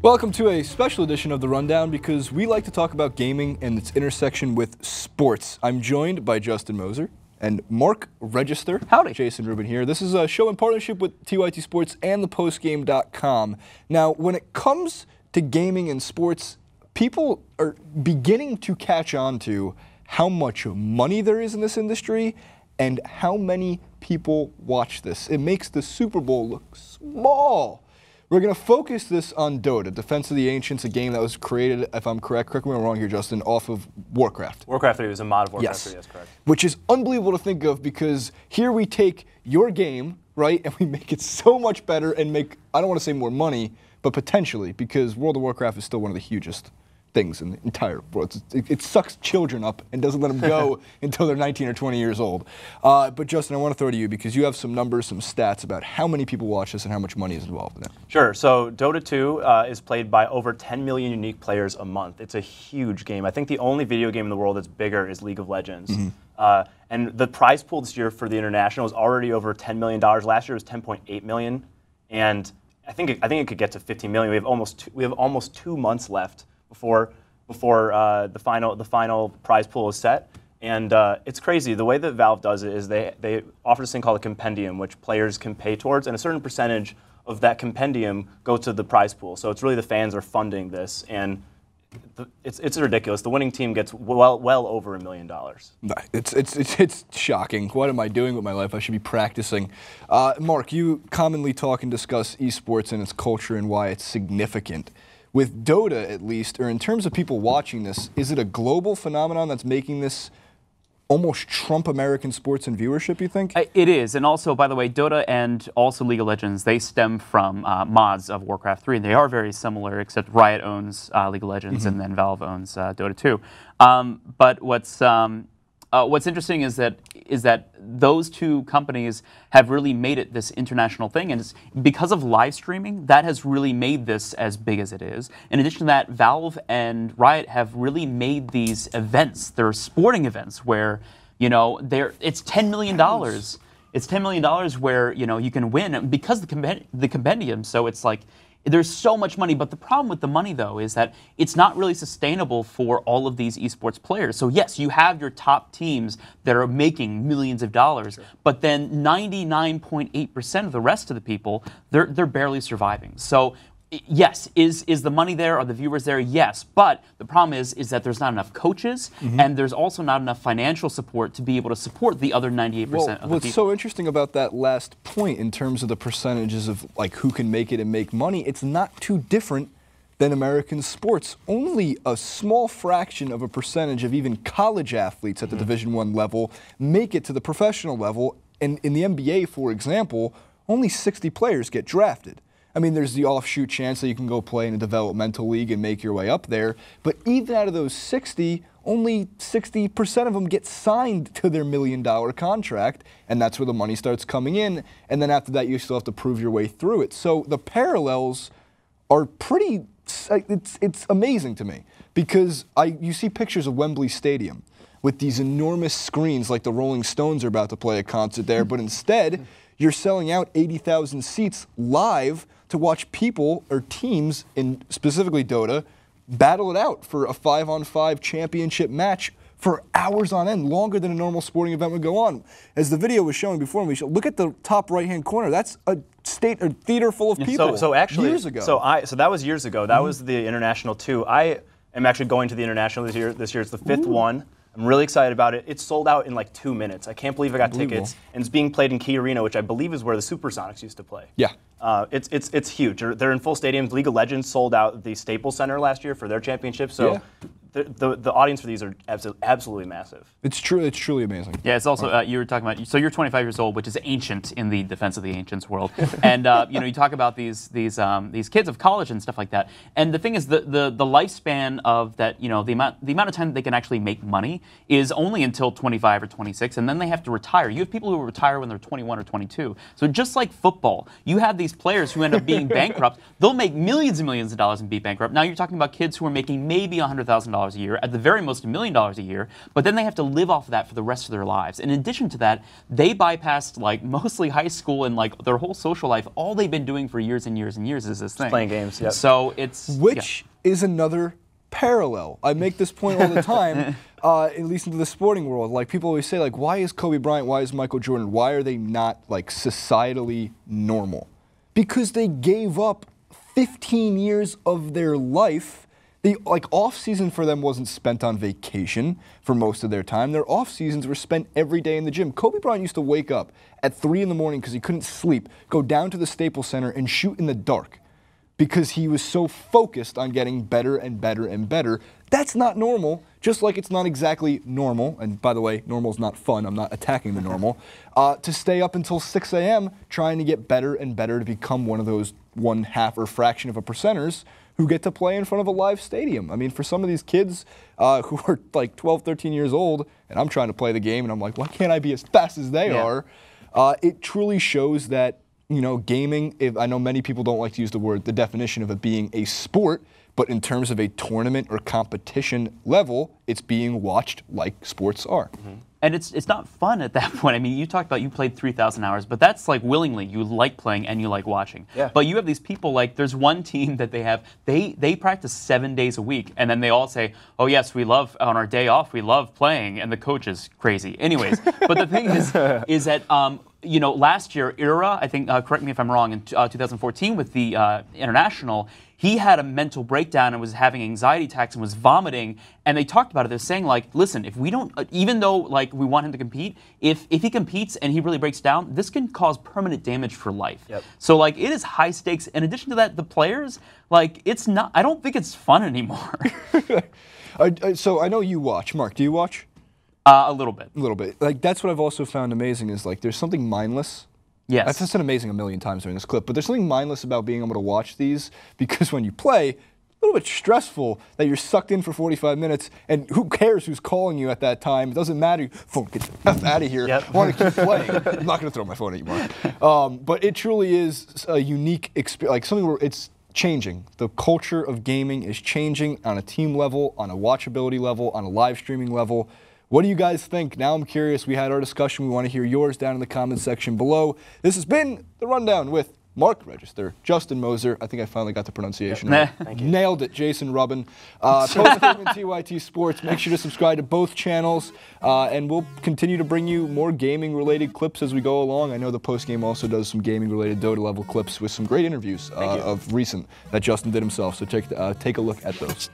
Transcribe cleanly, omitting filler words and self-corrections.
Welcome to a special edition of The Rundown because we like to talk about gaming and its intersection with sports. I'm joined by Justin Moser and Mark Register. Howdy. Jason Rubin here. This is a show in partnership with TYT Sports and thepostgame.com. Now, when it comes to gaming and sports, people are beginning to catch on to how much money there is in this industry and how many people watch this. It makes the Super Bowl look small. We're going to focus this on DOTA, Defense of the Ancients, a game that was created, if I'm correct me if I'm wrong here, Justin, off of Warcraft. Warcraft 3 was a mod of Warcraft 3, that's correct. Which is unbelievable to think of because here we take your game, right, and we make it so much better and make, I don't want to say more money, but potentially, because World of Warcraft is still one of the hugest things in the entire world. It sucks children up and doesn't let them go until they're 19 or 20 years old. But Justin, I want to throw to you because you have some numbers, some stats about how many people watch this and how much money is involved in it. Sure. So Dota 2 is played by over 10 million unique players a month. It's a huge game. I think the only video game in the world that's bigger is League of Legends. And the prize pool this year for the international is already over $10 million. Last year it was 10.8 million, and I think it could get to 15 million. We have almost 2 months left before the final prize pool is set, and it's crazy. The way that Valve does it is they offer this thing called a compendium, which players can pay towards, and a certain percentage of that compendium goes to the prize pool. So it's really the fans are funding this, and it's ridiculous. The winning team gets well over $1 million. It's shocking. What am I doing with my life? I should be practicing. Mark, you commonly talk and discuss esports and its culture and why it's significant. With Dota, at least, or in terms of people watching this, is it a global phenomenon that's making this almost trump American sports and viewership, you think? It is, and also, by the way, Dota and also League of Legends, they stem from mods of Warcraft 3, and they are very similar, except Riot owns League of Legends, and then Valve owns Dota 2. But what's interesting is that those two companies have really made it this international thing, and it's because of live streaming that has really made this as big as it is. In addition to that, Valve and Riot have really made these events. They're sporting events where it's $10 million. It's $10 million where you can win because the compendium. So it's like, there's so much money, but the problem with the money, though, is that it's not really sustainable for all of these esports players. So yes, you have your top teams that are making millions of dollars, but then 99.8% of the rest of the people, they're barely surviving. So yes, is the money there? Are the viewers there? Yes, but the problem is that there's not enough coaches, and there's also not enough financial support to be able to support the other 98% of the people. What's so interesting about that last point in terms of the percentages of like who can make it and make money, it's not too different than American sports. Only a small fraction of a percentage of even college athletes at the Division I level make it to the professional level, and in the NBA, for example, only 60 players get drafted. I mean, there's the offshoot chance that you can go play in a developmental league and make your way up there, but even out of those 60, only 60% of them get signed to their $1 million contract, and that's where the money starts coming in, and then after that you still have to prove your way through it. So the parallels are pretty, it's amazing to me, because you see pictures of Wembley Stadium with these enormous screens like the Rolling Stones are about to play a concert there, but instead you're selling out 80,000 seats live to watch people or teams, in specifically Dota, battle it out for a 5-on-5 championship match for hours on end, longer than a normal sporting event would go on. As the video was showing before, look at the top right-hand corner. That's a theater full of people. So actually, years ago. So that was years ago. That was the international too. I am actually going to the international this year. This year it's the 5th one. I'm really excited about it. It sold out in like 2 minutes. I can't believe I got tickets, and it's being played in Key Arena, which I believe is where the Supersonics used to play. Yeah. It's huge. They're in full stadiums. League of Legends sold out the Staples Center last year for their championship. So the audience for these are absolutely massive. It's true. It's truly amazing. Yeah, it's also you were talking about. So you're 25 years old, which is ancient in the Defense of the Ancients world, and you talk about these kids of college and stuff like that. And the thing is, the lifespan of that, the amount of time that they can actually make money is only until 25 or 26, and then they have to retire. You have people who retire when they're 21 or 22. So just like football, you have these players who end up being bankrupt. They'll make millions and millions of dollars and be bankrupt. Now you're talking about kids who are making maybe $100,000 a year, at the very most $1 million a year, but then they have to live off of that for the rest of their lives. In addition to that, they bypassed like mostly high school and like their whole social life. All they've been doing for years and years and years is this thing. Playing games, yep. So it's... Which is another parallel. I make this point all the time, at least into the sporting world. Like, people always say, like, why is Kobe Bryant, why is Michael Jordan, why are they not, like, societally normal? Because they gave up 15 years of their life. The off season for them wasn't spent on vacation for most of their time. Their off seasons were spent every day in the gym. Kobe Bryant used to wake up at 3 in the morning because he couldn't sleep, go down to the Staples Center and shoot in the dark because he was so focused on getting better and better and better. That's not normal, just like it's not exactly normal, and by the way, normal is not fun, I'm not attacking the normal, to stay up until 6 a.m. trying to get better and better to become one of those 1/2 or fraction of a percenters who get to play in front of a live stadium. I mean, for some of these kids who are like 12, 13 years old, and I'm trying to play the game, and I'm like, why can't I be as fast as they are? It truly shows that, you know, gaming, I know many people don't like to use the definition of it being a sport, but in terms of a tournament or competition level, it's being watched like sports are. Mm-hmm. And it's not fun at that point. I mean, you talked about you played 3,000 hours, but that's like willingly. You like playing and you like watching. Yeah. But you have these people, like there's one team that they practice 7 days a week, and then they all say, oh yes, we love, on our day off, we love playing, and the coach is crazy. Anyways, but the thing is that, you know, last year, I think, correct me if I'm wrong, in 2014 with the International, he had a mental breakdown and was having anxiety attacks and was vomiting. And they talked about it. They're saying, like, listen, if we don't, even though, like, we want him to compete, if he competes and he really breaks down, this can cause permanent damage for life. Yep. So, like, it is high stakes. In addition to that, the players, like, it's not, I don't think it's fun anymore. So I know you watch. Mark, do you watch? A little bit. A little bit. Like, that's what I've also found amazing is, like, there's something mindless. Yes. I've said amazing a million times during this clip, but there's something mindless about being able to watch these because when you play, a little bit stressful that you're sucked in for 45 minutes and who cares who's calling you at that time. It doesn't matter. Phone, get the F out of here. Yep. I want to keep playing. I'm not going to throw my phone at you, Mark. But it truly is a unique experience, like something where it's changing. The culture of gaming is changing on a team level, on a watchability level, on a live streaming level. What do you guys think? Now I'm curious. We had our discussion. We want to hear yours down in the comments section below. This has been The Rundown with Mark Register, Justin Moser. I think I finally got the pronunciation right. Thank you. Nailed it, Jason Rubin. Post-Game and TYT Sports. Make sure to subscribe to both channels, and we'll continue to bring you more gaming-related clips as we go along. I know the post-game also does some gaming-related Dota-level clips with some great interviews of recent that Justin did himself, so take a look at those.